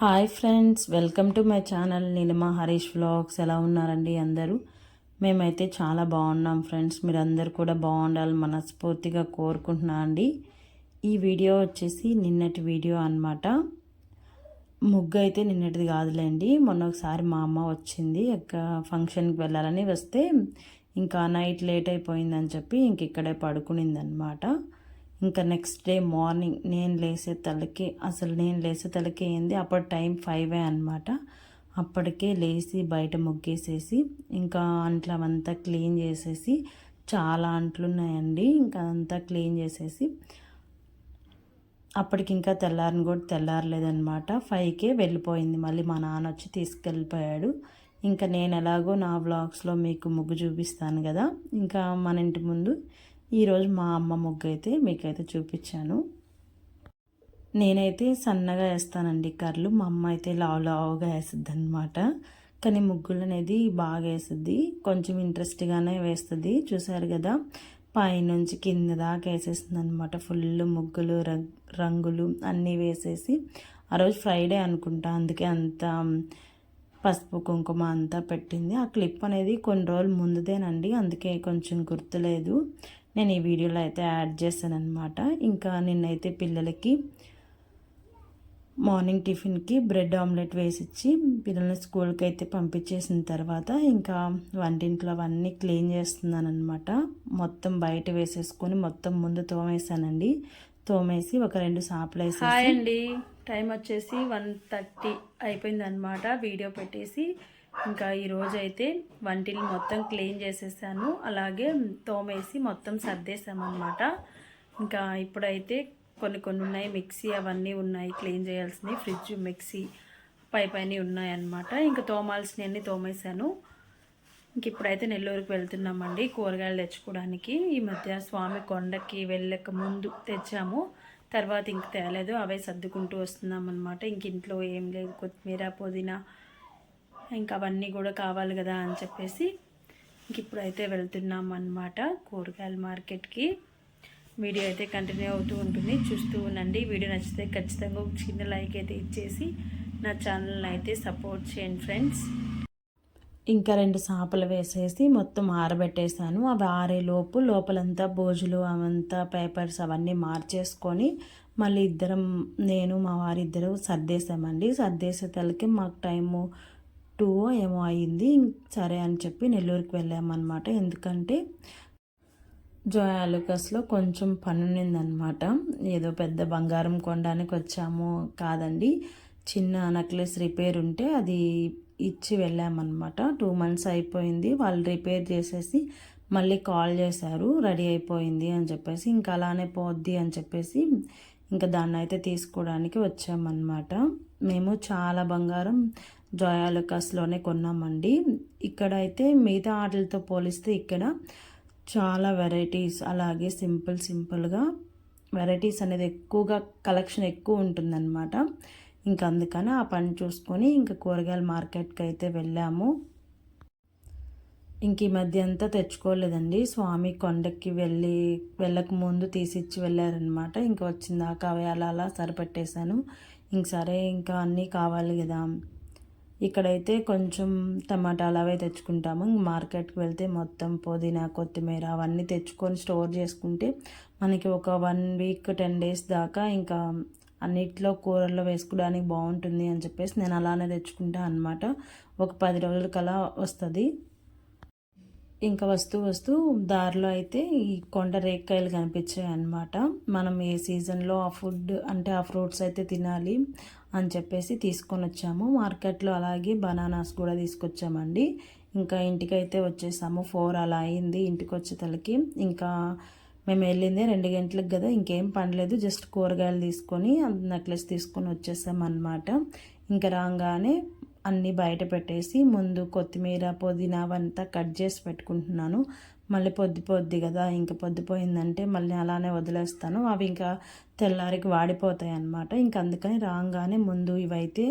Hi friends, welcome to my channel Neelima Harish vlogs. ఎలా ఉన్నారండి అందరూ? మేమైతే చాలా బాగున్నాం ఫ్రెండ్స్. మీరందరూ కూడా బాగుండాలి మనస్ఫూర్తిగా కోరుకుంటున్నా అండి. ఈ వీడియో వచ్చేసి నిన్నటి వీడియో అన్నమాట. ముగ్గు అయితే నిన్నటిది కాదులేండి. మొన్న ఒకసారి మా అమ్మ వచ్చింది ఫంక్షన్కి వెళ్ళాలని వస్తే ఇంకా నైట్ లేట్ అయిపోయిందని చెప్పి ఇంక ఇక్కడే పడుకునిందనమాట. ఇంకా నెక్స్ట్ డే మార్నింగ్ నేను లేసే తలకి ఏంది అప్పుడు టైం 5 అనమాట. అప్పటికే లేచి బయట ముగ్గేసేసి ఇంకా అంట్లు అవంతా క్లీన్ చేసేసి, చాలా అంట్లు ఉన్నాయండి. ఇంకా అదంతా క్లీన్ చేసేసి అప్పటికి ఇంకా తెల్లారలేదనమాట. 5కే వెళ్ళిపోయింది. మళ్ళీ మా నాన్న వచ్చి తీసుకెళ్ళిపోయాడు. ఇంకా నేను ఎలాగో నా వ్లాగ్స్లో మీకు ముగ్గు చూపిస్తాను కదా. ఇంకా మన ఇంటి ముందు ఈరోజు మా అమ్మ ముగ్గు అయితే మీకైతే చూపించాను. నేనైతే సన్నగా వేస్తానండి కర్రలు. మా అమ్మ అయితే లావుగా వేస్తుంది అనమాట. కానీ ముగ్గులు అనేది బాగా వేస్తుంది, కొంచెం ఇంట్రెస్ట్గానే వేస్తుంది. చూసారు కదా, పైనుంచి కింద దాకా వేసేస్తుంది అనమాట. ఫుల్ ముగ్గులు రంగులు అన్నీ వేసేసి, ఆ రోజు ఫ్రైడే అనుకుంటా, అందుకే అంత పసుపు కుంకుమ అంతా పెట్టింది. ఆ క్లిప్ అనేది కొన్ని రోజులు ముందుదేనండి, అందుకే కొంచెం గుర్తులేదు. నేను ఈ వీడియోలో అయితే యాడ్ చేశాను అనమాట. ఇంకా నిన్నైతే పిల్లలకి మార్నింగ్ టిఫిన్కి బ్రెడ్ ఆమ్లెట్ వేసిచ్చి పిల్లల్ని స్కూల్కి అయితే పంపించేసిన తర్వాత ఇంకా వంటింట్లో అవన్నీ క్లీన్ చేస్తున్నాను అనమాట. మొత్తం బయట వేసేసుకొని మొత్తం ముందు తోమేసానండి. తోమేసి ఒక 2 సాపులు వేసి. హాయ్ అండి, టైం వచ్చేసి 1:30 అయిపోయిందనమాట. వీడియో పెట్టేసి ఇంకా ఈరోజు అయితే వంటిని మొత్తం క్లీన్ చేసేసాను, అలాగే తోమేసి మొత్తం సర్దేశామన్నమాట. ఇంకా ఇప్పుడైతే కొన్ని ఉన్నాయి, మిక్సీ అవన్నీ ఉన్నాయి క్లీన్ చేయాల్సినవి, ఫ్రిడ్జ్ మిక్సీ పైన ఉన్నాయన్నమాట. ఇంకా తోమాల్సినవన్నీ తోమేశాను. ఇంక ఇప్పుడైతే నెల్లూరుకి వెళ్తున్నామండి కూరగాయలు తెచ్చుకోవడానికి. ఈ మధ్య స్వామి కొండకి వెళ్ళక ముందు తెచ్చాము, తర్వాత ఇంక తేలేదు, అవే సర్దుకుంటూ వస్తున్నాం అనమాట. ఇంక ఇంట్లో ఏం లేదు, కొత్తిమీర పుదీనా ఇంకా అవన్నీ కూడా కావాలి కదా అని చెప్పేసి ఇంక ఇప్పుడైతే వెళ్తున్నాం అన్నమాట కూరగాయల మార్కెట్కి. వీడియో అయితే కంటిన్యూ అవుతూ ఉంటుంది, చూస్తూ ఉండండి. వీడియో నచ్చితే ఖచ్చితంగా ఒక చిన్న లైక్ అయితే ఇచ్చేసి నా ఛానల్ని అయితే సపోర్ట్ చేయండి ఫ్రెండ్స్. ఇంకా 2 సాపలు వేసేసి మొత్తం ఆరబెట్టేసాను. అవి ఆరేలోపు లోపలంతా బోజులు అవంతా పేపర్స్ అవన్నీ మార్చేసుకొని మళ్ళీ నేను మా వారిద్దరు సర్దేశామండి. సర్దేసే తలకి మాకు టైము 2 ఏమో అయింది. సరే అని చెప్పి నెల్లూరుకి వెళ్ళామన్నమాట. ఎందుకంటే జోయా లుకాస్లో కొంచెం పని ఉన్నిందనమాట. ఏదో పెద్ద బంగారం కొనడానికి వచ్చాము కాదండి, చిన్న నెక్లెస్ రిపేర్ ఉంటే అది ఇచ్చి వెళ్ళామన్నమాట. 2 months అయిపోయింది. వాళ్ళు రిపేర్ చేసేసి మళ్ళీ కాల్ చేశారు, రెడీ అయిపోయింది అని చెప్పేసి. ఇంకా అలానే పోద్ది అని చెప్పేసి ఇంకా దాన్ని అయితే తీసుకోవడానికి వచ్చామన్నమాట. మేము చాలా బంగారం జోయా లుకాస్లోనే కొన్నామండి. ఇక్కడైతే మిగతా ఆటలతో పోలిస్తే ఇక్కడ చాలా వెరైటీస్, అలాగే సింపుల్గా వెరైటీస్ అనేది ఎక్కువగా కలెక్షన్ ఎక్కువ ఉంటుందన్నమాట. ఇంకా అందుకని ఆ పని చూసుకొని ఇంకా కూరగాయల మార్కెట్కి అయితే వెళ్ళాము. ఇంక ఈ మధ్య అంతా తెచ్చుకోలేదండి, స్వామి కొండకి వెళ్ళక ముందు తీసిచ్చి వెళ్ళారనమాట. ఇంకా వచ్చిందాకా అవి అలా సరిపెట్టేశాను. ఇంక సరే ఇంకా అన్నీ కావాలి కదా. ఇక్కడైతే కొంచెం టమాటాలు అవే తెచ్చుకుంటాము. మార్కెట్కి వెళ్తే మొత్తం పుదీనా కొత్తిమీర అవన్నీ తెచ్చుకొని స్టోర్ చేసుకుంటే మనకి ఒక 1 week 10 days దాకా ఇంకా అన్నిట్లో కూరల్లో వేసుకోవడానికి బాగుంటుంది అని చెప్పేసి నేను అలానే తెచ్చుకుంటా అనమాట. ఒక 10 రోజులకలా వస్తుంది. ఇంకా వస్తూ దారిలో అయితే ఈ కొండ రేక్కాయలు కనిపించాయి అన్నమాట. మనం ఏ సీజన్లో ఆ ఫుడ్ అంటే ఆ ఫ్రూట్స్ అయితే తినాలి అని చెప్పేసి తీసుకొని వచ్చాము మార్కెట్లో. అలాగే బనానాస్ కూడా తీసుకొచ్చామండి. ఇంకా ఇంటికైతే వచ్చేసాము. 4 అలా అయింది ఇంటికి వచ్చేతలకి. ఇంకా మేము వెళ్ళిందే 2 గంటలకు కదా, ఇంకేం పనిలేదు, జస్ట్ కూరగాయలు తీసుకొని నెక్లెస్ తీసుకొని వచ్చేసామన్నమాట. ఇంకా రాగానే అన్నీ బయట పెట్టేసి ముందు కొత్తిమీర పుదీనా అవంతా కట్ చేసి పెట్టుకుంటున్నాను. మళ్ళీ పొద్దు కదా, ఇంకా పొద్దుపోయిందంటే మళ్ళీ అలానే వదిలేస్తాను, అవి ఇంకా తెల్లారికి వాడిపోతాయి అన్నమాట. ఇంకా అందుకని రాగానే ముందు ఇవైతే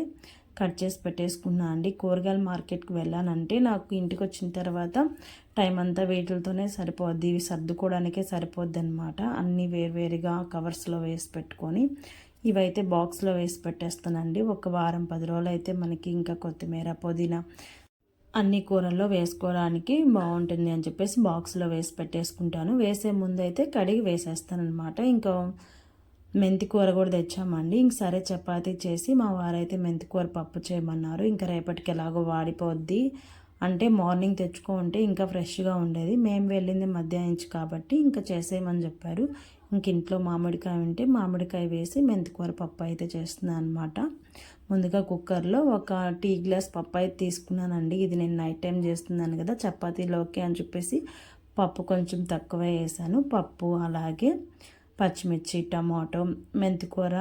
కట్ చేసి పెట్టేసుకున్నా అండి. కూరగాయల మార్కెట్కి వెళ్ళానంటే నాకు ఇంటికి వచ్చిన తర్వాత టైం అంతా వీటితోనే సరిపోద్ది, ఇవి సర్దుకోవడానికే సరిపోద్ది అనమాట. అన్నీ వేరువేరుగా కవర్స్లో వేసి పెట్టుకొని ఇవైతే బాక్స్లో వేసి పెట్టేస్తానండి. ఒక వారం 10 రోజులు అయితే మనకి ఇంకా కొత్తిమీర, పుదీనా అన్ని కూరల్లో వేసుకోవడానికి బాగుంటుంది అని చెప్పేసి బాక్స్లో వేసి పెట్టేసుకుంటాను. వేసే ముందు అయితే కడిగి వేసేస్తానమాట. ఇంకా మెంతి కూర కూడా తెచ్చామండి. ఇంక సరే చపాతీ చేసి మా వారైతే మెంతి కూర పప్పు చేయమన్నారు. ఇంకా రేపటికి ఎలాగో వాడిపోద్ది అంటే మార్నింగ్ తెచ్చుకుంటే ఇంకా ఫ్రెష్గా ఉండేది. మేము వెళ్ళింది మధ్యాహ్నం కాబట్టి ఇంకా చేసేయమని చెప్పారు. ఇంక ఇంట్లో మామిడికాయ ఉంటే మామిడికాయ వేసి మెంతికూర పప్పు అయితే చేస్తున్నాను అనమాట. ముందుగా కుక్కర్లో ఒక టీ గ్లాస్ పప్పు అయితే తీసుకున్నానండి. ఇది నేను నైట్ టైం చేస్తున్నాను కదా చపాతీలోకి అని చెప్పేసి పప్పు కొంచెం తక్కువే వేసాను. పప్పు అలాగే పచ్చిమిర్చి, టమాటో, మెంతికూర,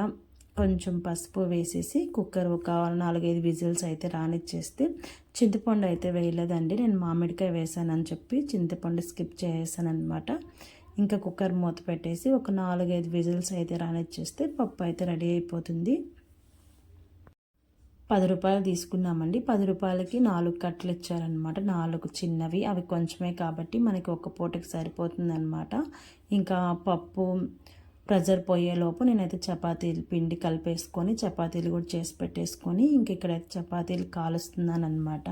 కొంచెం పసుపు వేసేసి కుక్కర్ ఒక 4-5 విజిల్స్ అయితే రానిచ్చేస్తే చింతపండు అయితే వేయలేదండి. నేను మామిడికాయ వేసానని చెప్పి చింతపండు స్కిప్ చేసాను అనమాట. ఇంకా కుక్కర్ మూత పెట్టేసి ఒక 4-5 విజిల్స్ అయితే రానిచ్చేస్తే పప్పు అయితే రెడీ అయిపోతుంది. 10 రూపాయలు తీసుకున్నామండి. 10 రూపాయలకి 4 కట్టలు ఇచ్చారనమాట. 4 చిన్నవి, అవి కొంచెమే కాబట్టి మనకి ఒక పూటకి సరిపోతుందన్నమాట. ఇంకా పప్పు ప్రెజర్ పోయేలోపు నేనైతే చపాతీలు పిండి కలిపేసుకొని చపాతీలు కూడా చేసి పెట్టేసుకొని ఇంక ఇక్కడైతే చపాతీలు కాలుస్తున్నాను అనమాట.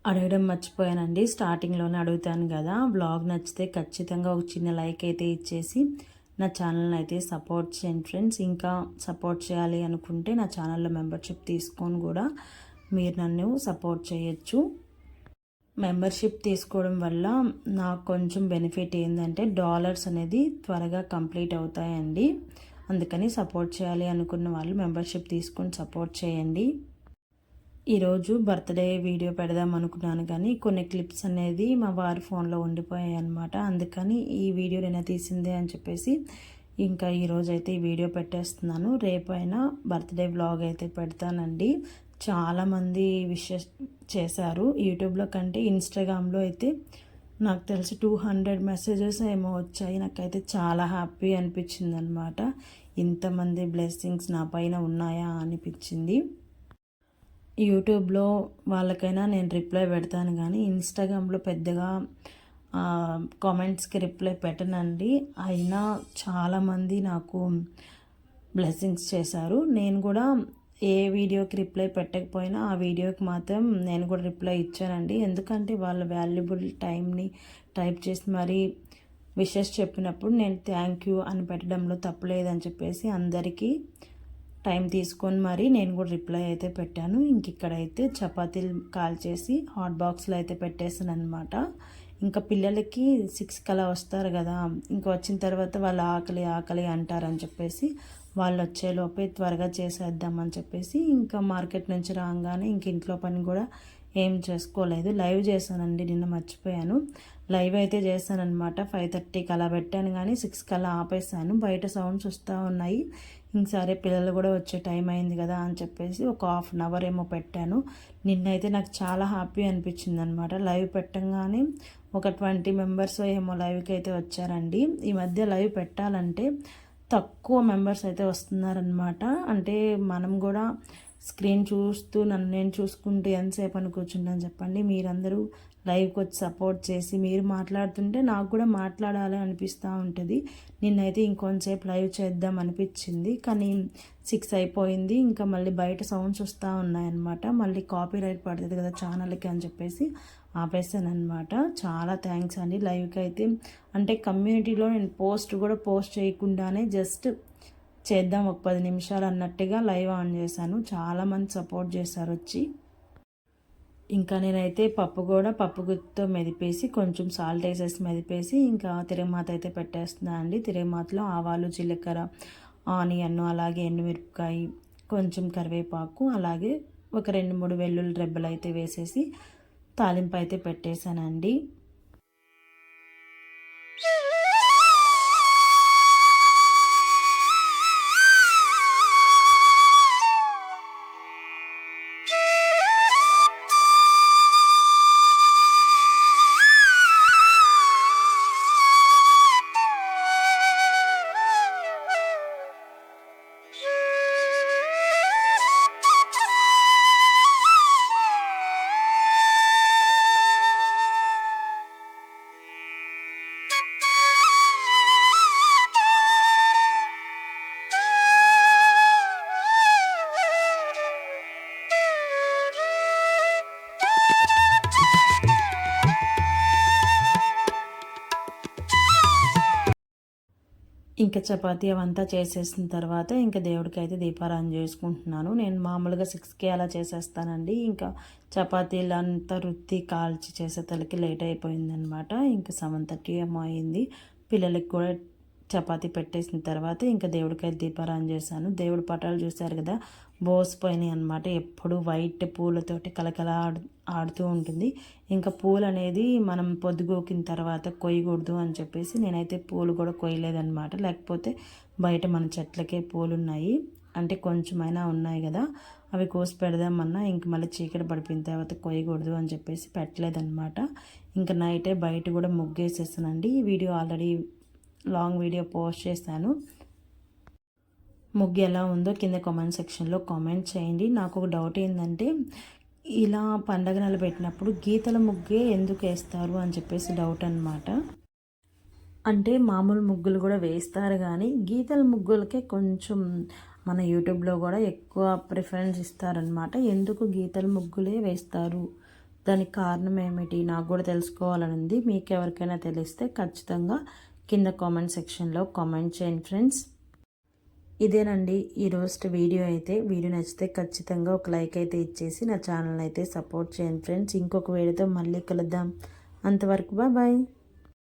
అడగడం మర్చిపోయానండి, స్టార్టింగ్లోనే అడుగుతాను కదా, వ్లాగ్ నచ్చితే ఖచ్చితంగా ఒక చిన్న లైక్ అయితే ఇచ్చేసి నా ఛానల్ని అయితే సపోర్ట్ చేయండి ఫ్రెండ్స్. ఇంకా సపోర్ట్ చేయాలి అనుకుంటే నా ఛానల్లో మెంబర్షిప్ తీసుకొని కూడా మీరు నన్ను సపోర్ట్ చేయొచ్చు. మెంబర్షిప్ తీసుకోవడం వల్ల నాకు కొంచెం బెనిఫిట్ ఏంటంటే డాలర్స్ అనేది త్వరగా కంప్లీట్ అవుతాయండి. అందుకని సపోర్ట్ చేయాలి అనుకున్న వాళ్ళు మెంబర్షిప్ తీసుకొని సపోర్ట్ చేయండి. ఈరోజు బర్త్డే వీడియో పెడదాం అనుకున్నాను కానీ కొన్ని క్లిప్స్ అనేది మా వారి ఫోన్లో ఉండిపోయాయి అనమాట. అందుకని ఈ వీడియో నేను తీసిందే అని చెప్పేసి ఇంకా ఈరోజు అయితే ఈ వీడియో పెట్టేస్తున్నాను. రేపైనా బర్త్డే వ్లాగ్ అయితే పెడతానండి. చాలామంది విషెస్ చేశారు. యూట్యూబ్లో కంటే ఇన్స్టాగ్రామ్లో అయితే నాకు తెలిసి 200 మెసేజెస్ ఏమో వచ్చాయి. నాకైతే చాలా హ్యాపీ అనిపించింది అనమాట. ఇంతమంది బ్లెస్సింగ్స్ నా పైన ఉన్నాయా అనిపించింది. యూట్యూబ్లో వాళ్ళకైనా నేను రిప్లై పెడతాను కానీ ఇన్స్టాగ్రామ్లో పెద్దగా కామెంట్స్కి రిప్లై పెట్టనండి. అయినా చాలామంది నాకు బ్లెస్సింగ్స్ చేశారు. నేను కూడా ఏ వీడియోకి రిప్లై పెట్టకపోయినా ఆ వీడియోకి మాత్రం నేను కూడా రిప్లై ఇచ్చానండి. ఎందుకంటే వాళ్ళ వాల్యుబుల్ టైంని టైప్ చేసి మరీ విషెస్ చెప్పినప్పుడు నేను థ్యాంక్ యూ అని పెట్టడంలో తప్పలేదని చెప్పేసి అందరికీ టైం తీసుకొని మరి నేను కూడా రిప్లై అయితే పెట్టాను. ఇంక ఇక్కడైతే చపాతీలు కాల్ చేసి హాట్ బాక్స్లో అయితే పెట్టేసాను అనమాట. ఇంకా పిల్లలకి 6 కలా వస్తారు కదా, ఇంకా వచ్చిన తర్వాత వాళ్ళు ఆకలి ఆకలి అంటారని చెప్పేసి వాళ్ళు వచ్చేలోపే త్వరగా చేసేద్దామని చెప్పేసి ఇంకా మార్కెట్ నుంచి రాగానే ఇంక ఇంట్లో పని కూడా ఏం చేసుకోలేదు. లైవ్ చేశానండి, నిన్న మర్చిపోయాను. లైవ్ అయితే చేశానమాట. 5:30కి అలా పెట్టాను కానీ 6 కలా ఆపేసాను. బయట సౌండ్స్ వస్తూ ఉన్నాయి. ఇంకసారి పిల్లలు కూడా వచ్చే టైం అయింది కదా అని చెప్పేసి ఒక 1/2 అవర్ ఏమో పెట్టాను. నిన్నైతే నాకు చాలా హ్యాపీ అనిపించింది అనమాట. లైవ్ పెట్టంగానే ఒక 20 మెంబర్స్ ఏమో లైవ్కి అయితే వచ్చారండి. ఈ మధ్య లైవ్ పెట్టాలంటే తక్కువ మెంబర్స్ అయితే వస్తున్నారనమాట. అంటే మనం కూడా స్క్రీన్ చూస్తూ నన్ను నేను చూసుకుంటూ ఎంతసేపు అని కూర్చుంటాను చెప్పండి. మీరందరూ లైవ్కి వచ్చి సపోర్ట్ చేసి మీరు మాట్లాడుతుంటే నాకు కూడా మాట్లాడాలి అనిపిస్తూ ఉంటుంది. నిన్నైతే ఇంకొంచెంసేపు లైవ్ చేద్దాం అనిపించింది కానీ 6 అయిపోయింది. ఇంకా మళ్ళీ బయట సౌండ్స్ వస్తూ ఉన్నాయన్నమాట. మళ్ళీ కాపీ రైట్ పడుతుంది కదా ఛానల్కి అని చెప్పేసి ఆపేసాను అనమాట. చాలా థ్యాంక్స్ అండి. లైవ్కి అయితే అంటే కమ్యూనిటీలో నేను పోస్ట్ చేయకుండానే జస్ట్ చేద్దాం ఒక 10 నిమిషాలు అన్నట్టుగా లైవ్ ఆన్ చేశాను. చాలామంది సపోర్ట్ చేశారు వచ్చి. ఇంకా నేనైతే పప్పు గుత్తితో మెదిపేసి కొంచెం సాల్ట్ వేసేసి మెదిపేసి ఇంకా తిరగమాత అయితే పెట్టేస్తున్నాను అండి. తిరగమాతలో ఆవాలు, జీలకర్ర, ఆనియన్, అలాగే ఎండుమిరపకాయ, కొంచెం కరివేపాకు, అలాగే ఒక 2-3 వెల్లుల్లి రెబ్బలు అయితే వేసేసి తాలింపు అయితే పెట్టేశానండి. ఇంకా చపాతీ అవంతా చేసేసిన తర్వాత ఇంకా దేవుడికి అయితే దీపారాధన చేసుకుంటున్నాను. నేను మామూలుగా 6కి అలా చేసేస్తానండి. ఇంకా చపాతీలు అంతా రుద్ది కాల్చి చేసేతలకి లేట్ అయిపోయిందనమాట. ఇంకా 7:30 ఏమో అయింది. పిల్లలకి కూడా చపాతీ పెట్టేసిన తర్వాత ఇంకా దేవుడికి అయితే దీపారాధన చేశాను. దేవుడి పటాలు చూశారు కదా, బోసిపోయినాయి అనమాట. ఎప్పుడు వైట్ పూలతోటి కలకల ఆడుతూ ఉంటుంది. ఇంకా పూలు అనేది మనం పొద్దుగోకిన తర్వాత కొయ్యకూడదు అని చెప్పేసి నేనైతే పూలు కూడా కొయ్యలేదన్నమాట. లేకపోతే బయట మన చెట్లకే పూలు ఉన్నాయి, అంటే కొంచెమైనా ఉన్నాయి కదా, అవి కోసి పెడదామన్నా ఇంక మళ్ళీ చీకటి పడిపోయిన తర్వాత కొయ్యకూడదు అని చెప్పేసి పెట్టలేదన్నమాట. ఇంకా నైటే బయట కూడా ముగ్గేసేసానండి. ఈ video already long video post చేశాను. ముగ్గు ఎలా ఉందో కింద కామెంట్ సెక్షన్లో కామెంట్ చేయండి. నాకు ఒక డౌట్ ఏంటంటే, ఇలా పండగ నెల పెట్టినప్పుడు గీతల ముగ్గే ఎందుకు వేస్తారు అని చెప్పేసి డౌట్ అనమాట. అంటే మామూలు ముగ్గులు కూడా వేస్తారు కానీ గీతల ముగ్గులకే కొంచెం మన యూట్యూబ్లో కూడా ఎక్కువ ప్రిఫరెన్స్ ఇస్తారనమాట. ఎందుకు గీతల ముగ్గులే వేస్తారు, దానికి కారణం ఏమిటి నాకు కూడా తెలుసుకోవాలని ఉంది. మీకు ఎవరికైనా తెలిస్తే ఖచ్చితంగా కింద కామెంట్ సెక్షన్లో కామెంట్ చేయండి ఫ్రెండ్స్. ఇదేనండి ఈరోజు వీడియో అయితే. వీడియో నచ్చితే ఖచ్చితంగా ఒక లైక్ అయితే ఇచ్చేసి నా ఛానల్ అయితే సపోర్ట్ చేయండి ఫ్రెండ్స్. ఇంకొక వీడియోతో మళ్ళీ కలుద్దాం. అంతవరకు బాయ్.